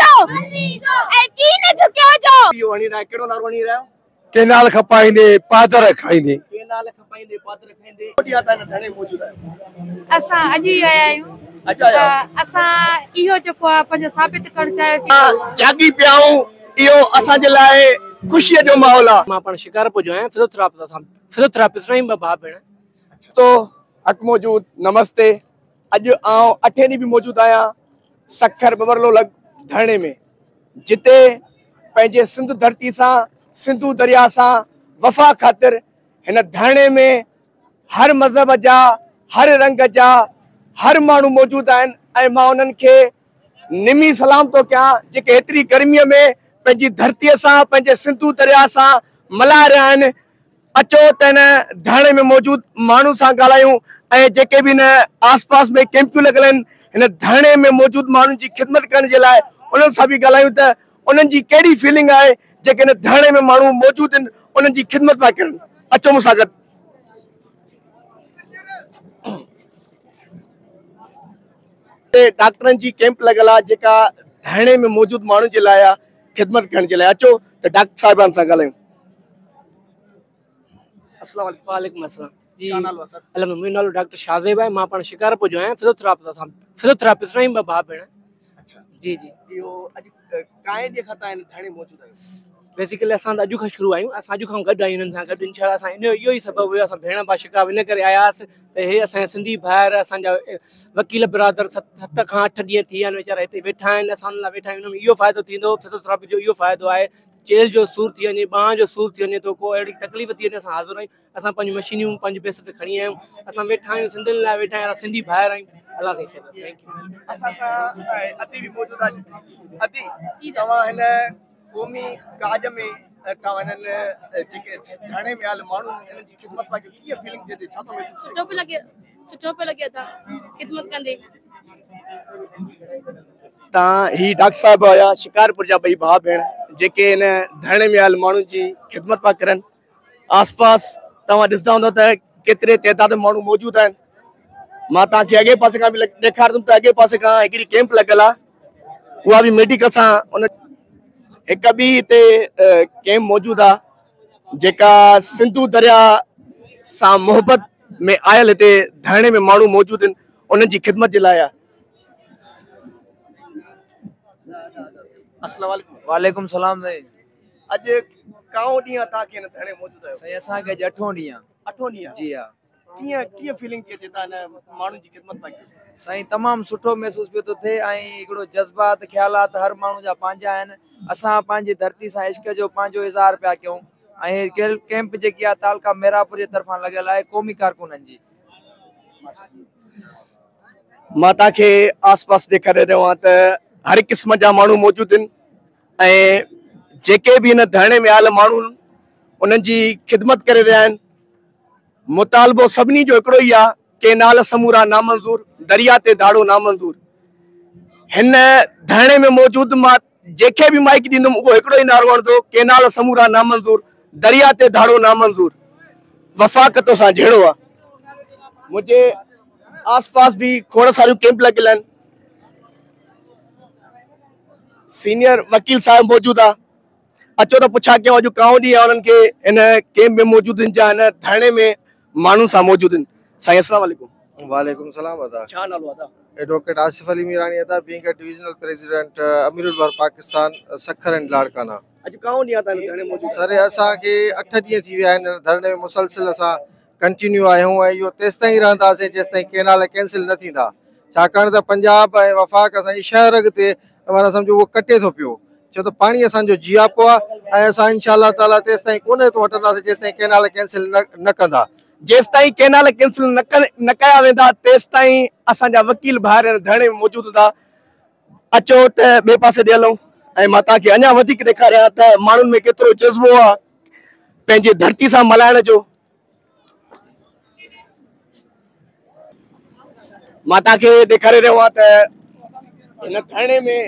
जो ए की न झुकियो जो इहो हणी रहा केड़ो नारो हणी रहा केनाल खपाइंदे पादर खाइंदे केनाल खपाइंदे पादर खाइंदे ओडिया ता न धणे मौजूद है असा अजी आया आयु अच्छा आया असा इहो जो को पंज साबित कर चाहे जागी पियाऊं इहो असा जे लाए खुशी जो माहौल आ मां पण शिकारपुर जो है फिजियोथेरेपिस्ट रही भा भेण तो हक मौजूद नमस्ते अज आऊं 8 ॾींहं भी मौजूद आया सखर बबरलो लग धरणे में जिते पंहिंजे सिंधु धरती सां सिंधु दरिया सां वफा खातिर हिन धरणे में हर मज़हब जा हर रंग जा हर माण्हू मौजूद आहिनि ऐं मां उन्हनि खे निमी सलाम थो कयां जेके हेतिरी गर्मीअ में पंहिंजी धरतीअ सां पंहिंजे सिंधु दरिया सां मल्हाए रहिया आहिनि अचो त हिन धरणे में मौजूद माण्हू सां ॻाल्हायूं ऐं जेके बि हिन आस पास में कैंपियूं लॻल आहिनि हिन धरणे में मौजूद माण्हुनि जी ख़िदमत करण जे लाइ उन्हनि सां बि ॻाल्हायूं त उन्हनि जी कहिड़ी फीलिंग आहे जेके हिन धरणे में माण्हू मौजूद आहिनि उन्हनि जी ख़िदमत पिया करनि अचो मूंसां गॾु डॉक्टरनि जी कैंप लॻल आहे जेका धरणे में मौजूद माण्हुनि जे लाइ आहे ख़िदमत करण जे लाइ अचो त डॉक्टर साहिबान सां ॻाल्हायूं अस्सलाम वालेकुम वालेकुम अस्सलाम जी छा नालो आहे सर अलहमदुलिल्लाह मुंहिंजो नालो डॉक्टर शाहज़ेब आहे मां पण शिकारपुर जो आहियां फिजियोथेरेपिस्ट रही भा भेण अच्छा जी जी इहो अॼु काएं ॾींहं खां तव्हां हिन धरणे में मौजूद आहियो बेसिकली असां अॼु खां शुरू आहियूं असां अॼु खां गॾु आहियूं हिननि सां गॾु इंशाअल्लाह असां इहो ई सबबु हुयो असां भेण भाउ शिकार इन करे आयासीं त हे असांजा सिंधी भाइर असांजा वकील बिरादर 7 खां 8 ॾींहं थी विया आहिनि वीचारा हिते वेठा आहिनि असां लाइ वेठा आहियूं इहो फ़ाइदो थींदो फिजियोथेरेपी जो इहो फ़ाइदो आहे चेल जो सूर थी वञे बांह जो सूर थी वञे तो को अहिड़ी तकलीफ़ थी वञे असां हाज़िर आहियूं असां पंहिंजी मशीनियूं पंहिंजे पैसे ते खणी आहियूं असां वेठा आहियूं सिंधियुनि लाइ वेठा आहियूं सिंधी भाइर आहियूं अलाह साईं ख़ैर थैंक यू असां सां अति भी मौजूद आहे अति तव्हां हिन क़ौमी काज में तव्हां हिननि जेके धरणे में आयल माण्हू हिननि जी ख़िदमत पाए कीअं फीलिंग थिए थी छा थो महसूस सुठो पे लगे था खिदमत कंदे तव्हां ही डॉक्टर साहब हुया शिकारपुर जा ॿई भाउ भेण जेके हिन धरणे में आयल माण्हुनि जी ख़िदमत पिया करनि आस पास तव्हां ॾिसंदा हूंदव त केतिरे तइदाद में माण्हू मौजूद आहिनि मां तव्हांखे अॻे पासे खां बि ॾेखारींदुमि त अॻे पासे खां हिकिड़ी कैंप लॻल आहे उहा बि मेडिकल सां उन हिक ॿी हिते कैंप मौजूद आहे जेका सिंधु दरिया सां मोहबत में आयल हिते धरणे में माण्हू मौजूद आहिनि उन्हनि जी ख़िदमत जे लाइ आहे अस्सलाम वालेकुम वालेकुम सलाम साईं अॼु काओ ॾींहुं तव्हांखे हिन धरणे मौजूद आहियो साईं असांखे अॼु 8हों ॾींहुं आहे 8हों ॾींहुं जी हा कीअं कीअं फीलिंग थी अचे तव्हां हिन माण्हुनि जी ख़िदमत पाई साईं तमामु सुठो महसूस पियो थो थिए ऐं हिकिड़ो जज़्बात ख़्यालात हर माण्हू जा पंहिंजा आहिनि असां पंहिंजी धरती सां इश्क जो पंहिंजो इज़हार पिया कयूं ऐं कैंप जेकी आहे तालका मेरापुर जे तरफ़ां लॻियल आहे क़ौमी कारकुननि जी मां तव्हांखे आस पास ॾेखारे रहियो आहियां त हर क़िस्म जा माण्हू मौजूद आहिनि ऐं जेके बि हिन धरणे में आयल माण्हू उन्हनि जी ख़िदमत करे रहिया आहिनि मुतालबो सभिनी जो हिकिड़ो ई आहे केनाल समूरा नामंज़ूर दरिया ते दाड़ो नामंज़ूर हिन धरणे में मौजूद मां जेके बि माइक ॾींदुमि उहो हिकिड़ो ई नारो वणंदो केनाल समूरा नामंज़ूर दरिया ते दाड़ो नामंज़ूर वफ़ाक़तो सां जहिड़ो आहे मुंहिंजे आस पास भी खोड़ सारियूं कैंप लॻियल आहिनि सीनियर वकील साहब मौजूद आहे अचो त पुछा कयूं अॼु काओ ॾींहुं आहे उन्हनि खे हिन कैंप में मौजूद आहिनि जा हिन धरणे में माण्हू सां मौजूद आहिनि साईं अस्सलाम वालेकुम वालेकुम सलाम अदा छा नालो आहे एडवोकेट आसिफ अली मीरानी अदा बीइंग अ डिविजनल प्रेसिडेंट अमीरुल बर पाकिस्तान सखर एंड लाड़काना अॼु काओ ॾींहुं आहे तव्हां धरणे मौजूद सर असांखे 8 ॾींहं थी विया आहिनि धरणे में मुसलसिल असां कंटिन्यू आहियूं ऐं इहो तेसिताईं रहंदासीं जेसिताईं केनाल कैंसिल न थींदा छाकाणि त पंजाब ऐं वफ़ाक़ असांजी शहर अॻिते माना सम्झो उहो कटे थो पियो छो त पाणी असांजो जियापो आहे ऐं असां इंशाअल्लाह ताला तेसिताईं कोन्हे तो हटंदासीं जेसिताईं केनाल कैंसिल न कंदा जेसिताईं केनाल कैंसिल न कया वेंदा तेसिताईं असांजा वकील भाइर धरणे में मौजूद हूंदा अचो त ॿिए पासे ॾे हलूं ऐं मां तव्हांखे अञा वधीक ॾेखारियां त माण्हुनि में केतिरो जज़्बो आहे पंहिंजी धरती सां मल्हाइण जो मां तव्हांखे ॾेखारे रहियो आहियां त हिन धरणे में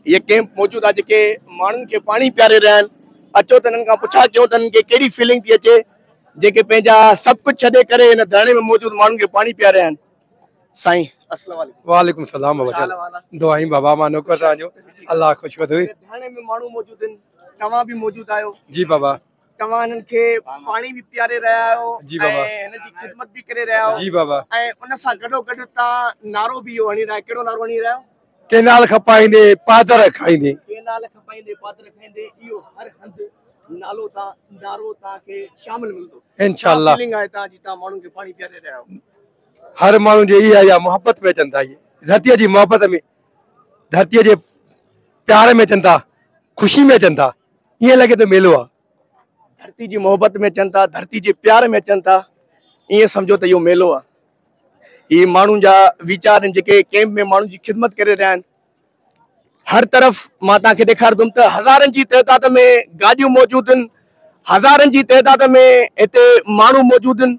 इहे कैंप मौजूद आहे जेके माण्हुनि खे पाणी पियारे रहिया आहिनि अचो त हिननि खां पुछा कयूं त हिननि खे कहिड़ी फीलिंग थी अचे जेके पंहिंजा सभु कुझु छॾे करे हिन धरणे में मौजूद माण्हुनि खे पाणी पियारे आहिनि साईं अस्सलाम वालेकुम। वालेकुम सलाम बाबा छा हाल चल वाला? दुआई बाबा मानो को ताजो अल्लाह खुश वधे थाने में माण्हू मौजूद आहिनि, तव्हां बि मौजूद आहियो, जी बाबा तव्हां हिननि खे पाणी बि पीआरे रहिया आहियो जी बाबा। ऐं हिन जी ख़िदमत बि करे रहिया आहियो जी बाबा ऐं उन सां गॾो गॾु तव्हां नारो बि इहो हणी रहिया आहियो। कहिड़ो नारो हणी रहिया आहियो? केनाल खपाईंदे पादर खाईंदे केनाल खपाईंदे पात्र खाईंदे, इहो हर हंधि नालो नारो तव्हांखे शामिल मिलंदो इंशाअल्लाह। फीलिंग आहे तव्हांजी, तव्हां माण्हुनि खे पाणी पीआरे रहिया आहियो। हर माण्हू जे इहा या मोहब्बत में अचनि था, ये धरतीअ जी मोहब्बत में, धरतीअ जे प्यार में अचनि था, ख़ुशी में अचनि था, ईअं लॻे थो मेलो आहे। धरती जी मोहब्बत में अचनि था, धरती जे प्यार में अचनि था, ईअं सम्झो त इहो मेलो आहे। ही माण्हुनि जा वीचार आहिनि जेके कैंप में माण्हुनि जी ख़िदमत करे रहिया आहिनि। हर तरफ़ मां तव्हांखे ॾेखारींदुमि त हज़ारनि जी तइदाद में गाॾियूं मौजूद आहिनि, हज़ारनि जी तइदाद में हिते माण्हू मौजूद आहिनि।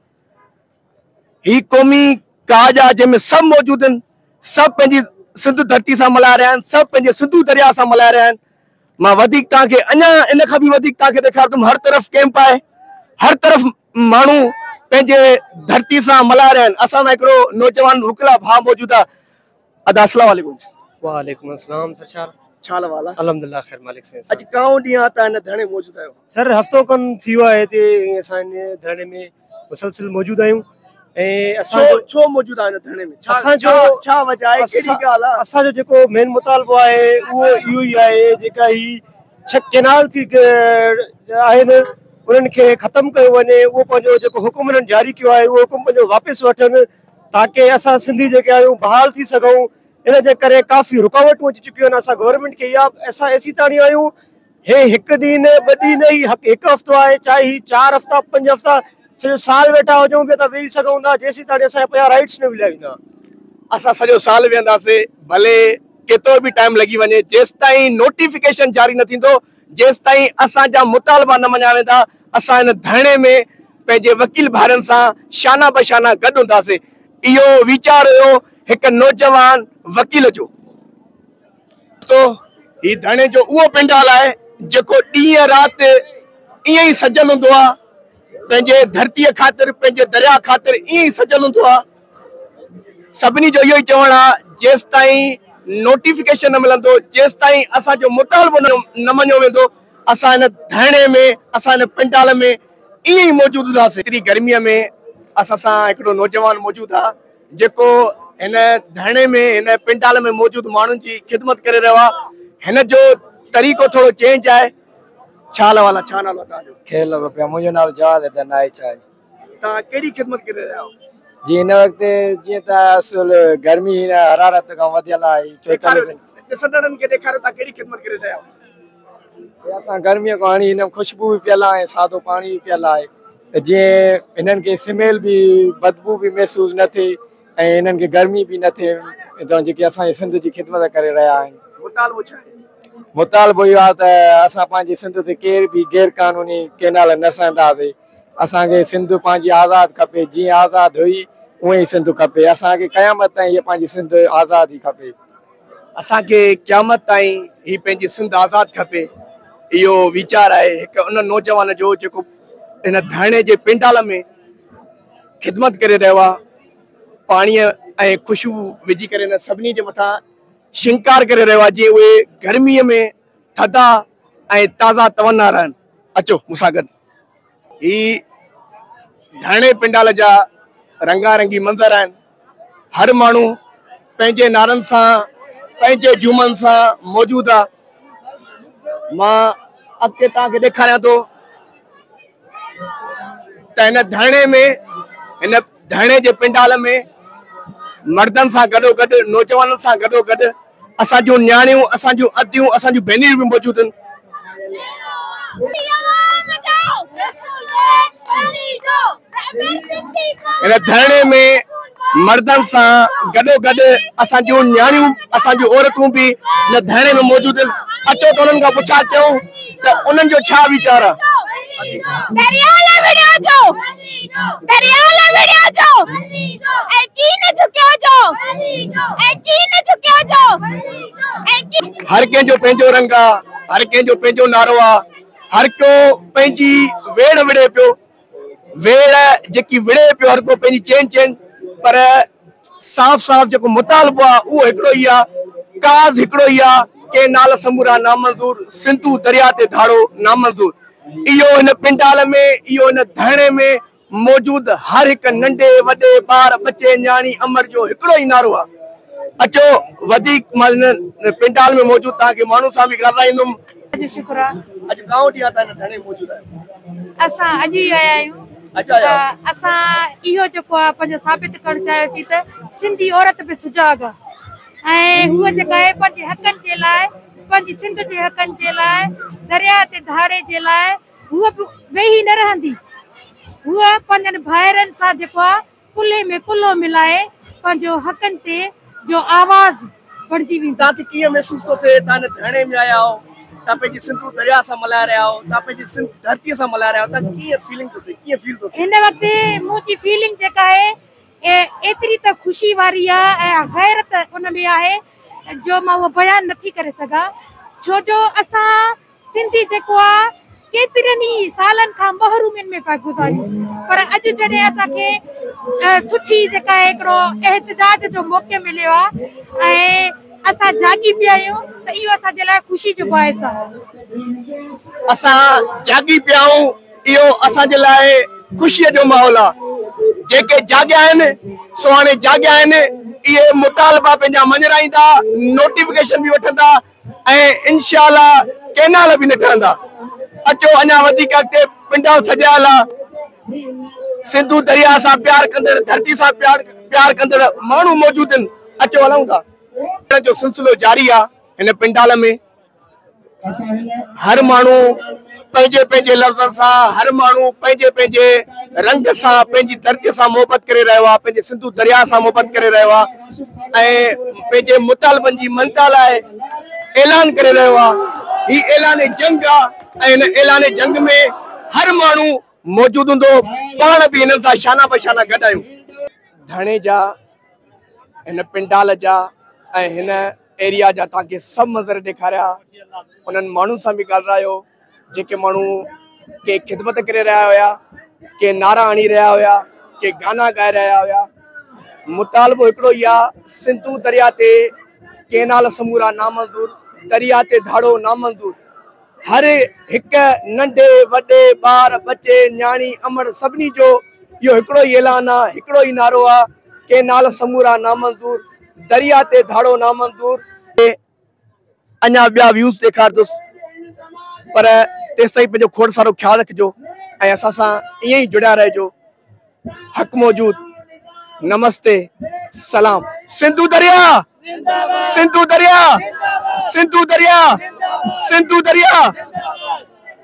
ही क़ौमी काज आहे जंहिंमें सभु मौजूद आहिनि, सभु पंहिंजी सिंध धरती सां मल्हाए रहिया आहिनि, सभु पंहिंजे सिंधू दरिया सां मल्हाए रहिया आहिनि। मां वधीक तव्हांखे अञा इन खां बि वधीक तव्हांखे ॾेखारींदुमि, हर तरफ़ कैंप आहे, हर तरफ़ माण्हू पंहिंजे धरती सां मल्हाए रहिया आहिनि। असां सां हिकिड़ो नौजवान रुकला भाउ मौजूद आहे। अदा अस्सलाम वालेकुम। वालेकुम अस्सलाम सर शार छा हाल वाला? अल्हम्दुलिल्लाह खैर मालिक से अॼु काऊं ॾींहुं आहे तव्हां हिन धरणे मौजूद आहियो? सर हफ्तो खन थी वियो आहे हिते असां इन धरणे में मुसलसिल मौजूद आहियूं ऐं असां छो मौजूद आहे हिन धरणे में? छा वजह आहे, कहिड़ी ॻाल्हि आहे? असांजो जेको मेन मुतालबो आहे उहो इहो ई आहे, जेका ही केनाल थी आहिनि उन्हनि खे ख़तमु कयो वञे। उहो पंहिंजो जेको हुकुम उन्हनि जारी कयो आहे उहो हुकुम पंहिंजो वापसि वठनि ताकी असां सिंधी जेके आहियूं बहाल थी सघूं। इन जे करे काफ़ी रुकावटूं अची चुकियूं आहिनि। असां गवर्नमेंट खे इहा असां एसी ताणी आहियूं, हे हिकु ॾींहुं न ॿ ॾींहं न, हिकु हफ़्तो आहे, चाहे ही 4 हफ़्ता 5 हफ़्ता सॼो साल वेठा हुजूं पिया त वेही सघूं था, जेसीं ताणी असांजा पिया राइट्स न मिलिया वेंदा। असां सॼो साल वेहंदासीं, भले केतिरो बि टाइम लॻी वञे, जेसि ताईं नोटिफिकेशन जारी न थींदो, जेसि ताईं असांजा मुतालबा न मञा वेंदा, असां हिन धरणे में पंहिंजे वकील भाइरनि सां शाना बशाना गॾु हूंदासीं। इहो वीचार हुयो हिकु नौजवान वकील जो। तो ही धरणे जो उहो पंडाल आहे जेको ॾींहं राति ईअं ई सजल हूंदो आहे, पंहिंजे धरतीअ ख़ातिर, पंहिंजे दरिया ख़ातिर ईअं ई सजल हूंदो आहे। सभिनी जो इहो ई चवणु आहे, जेसि ताईं नोटिफिकेशन न मिलंदो, जेसि ताईं असांजो मुतालबो न मञियो वेंदो, असां हिन धरणे में, असां हिन पंडाल में ईअं ई मौजूदु हूंदासीं। एतिरी गर्मीअ में असां सां हिकिड़ो नौजवान मौजूदु आहे जेको हिन धरणे में, हिन पंडाल में मौजूदु माण्हुनि जी ख़िदमत करे रहियो आहे। हिन जो तरीक़ो थोरो चेंज आहे। छा हाल वाला? छा नालो तव्हांजो? खेल पिया मुंहिंजो नालो जहाद है नाए चाहे। तव्हां कहिड़ी ख़िदमत करे रहिया आहियो? जी हिन वक़्तु जीअं त असुल गर्मी हिन हरारत खां वधियल आहे, 44 ॾिसंदड़नि खे ॾेखारियो तव्हां कहिड़ी ख़िदमत करे रहिया आहियो। असां गर्मीअ खां हाणे हिन खुशबू बि पियल आहे, सादो पाणी बि पियल आहे, त जीअं हिननि खे स्मेल बि, बदबू बि महसूसु न थिए ऐं हिननि खे गर्मी बि न थिए, त जेके असांजे सिंध जी ख़िदमत करे रहिया आहिनि। मुतालबो छा आहे? मुतालबो इहो आहे त असां पंहिंजे सिंध ते केर बि गैर कानूनी केनाल न सहंदासीं। असांखे सिंध पंहिंजी आज़ादु खपे, जीअं आज़ादु हुई उअं ई सिंध खपे। असांखे क़यामत ताईं इहा पंहिंजी सिंध आज़ादु ई खपे। असांखे क़यामत ताईं ही पंहिंजी सिंध आज़ादु खपे। इहो वीचार आहे हिकु उन नौजवान जो जेको हिन धरणे जे पंडाल में ख़िदमत करे रहियो आहे। पाणीअ ऐं खुशबू विझी करे हिन सभिनी जे मथां शिंगार करे रहियो आहे, जीअं उहे गर्मीअ में थधा ऐं ताज़ा तवना रहनि। अचो मूंसां गॾु। ही धरणे पंडाल जा रंगारंगी मंज़र आहिनि। हर माण्हू पंहिंजे नारनि सां, पंहिंजे जुमनि सां मौजूदु आहे। मां अॻिते तव्हांखे ॾेखारियां थो त हिन धरणे में, हिन धरणे जे पंडाल में मर्दनि सां गॾोगॾु, नौजवाननि सां गॾोगॾु असांजूं न्याणियूं, असांजूं अदियूं, असांजूं भेनरूं बि मौजूदु आहिनि। हिन धरणे में मर्दनि सां गॾोगॾु असांजूं न्याणियूं, असांजूं औरतूं बि हिन धरणे में मौजूदु आहिनि। अचो त उन्हनि खां पुछा कयूं त उन्हनि जो छा वीचार आहे। हर कंहिंजो पंहिंजो रंग आहे, हर कंहिंजो पंहिंजो नारो आहे, हर को पंहिंजी वेड़ विड़े पियो। वेड़ जेकी विड़े पियो, हर को पंहिंजी चैन, पर साफ़ साफ़ जेको मुतालबो आहे उहो हिकिड़ो ई आहे, काज़ हिकिड़ो ई आहे, केनाल समूरा नामंज़ूर, सिंधू दरिया ते धाड़ो नामंज़ूर। इहो हिन पिंडाल में, इहो हिन धरणे में मौजूद हर एक नंढे वॾे ॿार बच्चे न्याणी अमर जो हिकिड़ो ई नारो आहे। अचो वधीक पिंडाल में मौजूद तव्हांखे माण्हू सां बि ॻाल्हाईंदुमि। अॼु शुक्र आहे अॼु घणो ॾींहं तव्हां हिन धरणे में मौजूद आहियो? असां अॼु ई आया आहियूं। अॼु आया आहियो? असां इहो जेको आहे पंहिंजो साबित करणु चाहियोसीं त सिंधी औरत बि सुजाॻ आहे ऐं हूअ जेका आहे पंहिंजे हक़नि जे लाइ, पंहिंजी सिंध जे हक़नि जे लाइ, दरिया ते धारे जे लाइ हूअ बि वेही न रहंदी। हूअ पंहिंजनि भाइरनि सां जेको आहे कुल्हे में कुल्हो मिलाए पंहिंजो हक़नि ते जो आवाज़ बणिजी वेंदी। तव्हांखे कीअं महसूस थो थिए तव्हां हिन धरणे में आया हो, तव्हां पंहिंजी सिंधू दरिया सां मल्हाए रहिया हो, तव्हां पंहिंजी सिंध धरतीअ सां मल्हाए रहिया हो, तव्हां कीअं फीलिंग थो थिए, कीअं फील थो थिए? हिन वक़्तु मुंहिंजी फीलिंग जेका आहे एतिरी त ख़ुशी वारी आहे ऐं गैरत उन में आहे जो मां उहो बयानु नथी करे सघां, छो जो असां सिंधी जेको आहे केतिरनि ई सालनि खां महरूमियुनि में पिया गुज़ारियूं, पर अॼु जॾहिं असांखे सुठी जेका आहे हिकिड़ो एहतजाज जो मौक़ो मिलियो आहे ऐं असां जागी पिया आहियूं त इहो असांजे लाइ ख़ुशी जो बाहिस आहे। असां जागी पिया आहियूं, इहो असांजे लाइ ख़ुशीअ जो माहौल आहे। जेके जाॻिया आहिनि सो हाणे जाॻिया आहिनि, इहे मुतालबा पंहिंजा मञराईंदा, नोटिफिकेशन बि वठंदा ऐं इंशाअल्लाह केनाल बि न ठहंदा। अचो अञा वधीक अॻिते पिंडाल सजायल आहे, सिंधू दरिया सां प्यार कंदड़, धरती सां प्यार कंदड़ माण्हू मौजूद आहिनि। अचो हलूं था। जो सिलसिलो जारी आहे हिन पिंडाल में। हर माण्हू पंहिंजे पंहिंजे लफ़्ज़नि सां, हर माण्हू पंहिंजे पंहिंजे रंग सां पंहिंजी धरतीअ सां मोहबत करे रहियो आहे, पंहिंजे सिंधू दरिया सां मोहबत करे रहियो आहे ऐं पंहिंजे मुतालबनि जी मनता लाइ ऐलान करे रहियो आहे। ही ऐलान जंग आहे ऐं हिन ऐलान जंग में हर माण्हू मौजूद हूंदो। पाण बि हिननि सां शाना बशाना गॾु आहियूं। धरणे जा, हिन पिंडाल जा ऐं हिन एरिया जा तव्हांखे सभु मंज़र ॾेखारिया, उन्हनि माण्हू सां बि ॻाल्हायो जेके माण्हू के ख़िदमत करे रहिया हुया, के नारा हणी रहिया हुया, के गाना ॻाए रहिया हुया। मुतालबो हिकिड़ो ई आहे, सिंधू दरिया ते केनाल समूरा नामंज़ूर, दरिया ते धाड़ो नामंज़ूर। हर हिकु नंढे वॾे ॿार बच्चे न्याणी अमर सभिनी जो इहो हिकिड़ो ई ऐलान आहे, हिकिड़ो ई नारो आहे, केनाल समूरा नामंज़ूर, दरिया ते धाड़ो नामंज़ूर। अञा ॿिया व्यूज़ ॾेखारंदुसि, पर तेसि ताईं पंहिंजो खोड़ सारो ख़्यालु रखिजो ऐं असां सां ईअं ई जुड़िया रहिजो। हक़ मौजूद, नमस्ते, सलाम। सिंधू दरिया, सिंधू दरिया, सिंधू दरिया, सिंधू दरिया।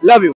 Love U.